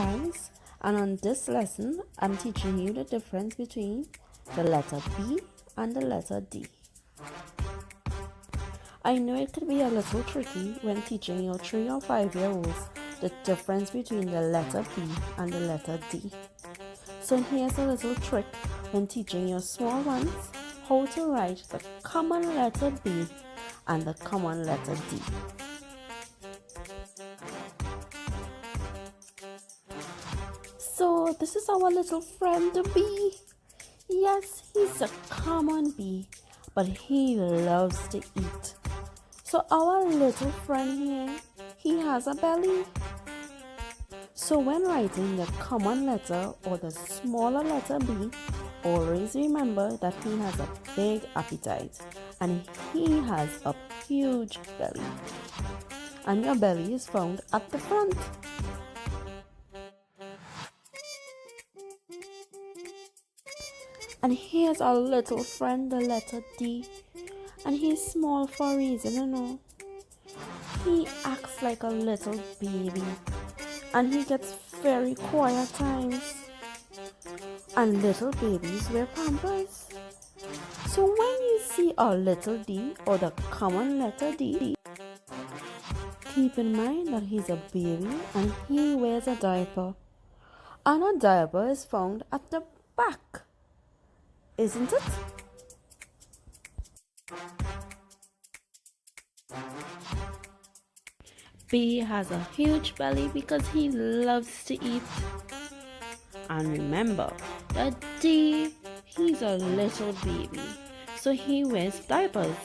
guys, and on this lesson I'm teaching you the difference between the letter B and the letter D. I know it could be a little tricky when teaching your 3 or 5-year-olds the difference between the letter B and the letter D. So here's a little trick when teaching your small ones how to write the common letter B and the common letter D. So this is our little friend the bee. Yes, he's a common bee, but he loves to eat. So our little friend here, he has a belly. So when writing the common letter or the smaller letter B, always remember that he has a big appetite and he has a huge belly. And your belly is found at the front. And here's our little friend, the letter D. And he's small for a reason, you know. He acts like a little baby. And he gets very quiet at times. And little babies wear pampers. So when you see a little D or the common letter D, keep in mind that he's a baby and he wears a diaper. And a diaper is found at the back. Isn't it? B has a huge belly because he loves to eat. And remember, the D, he's a little baby, so he wears diapers.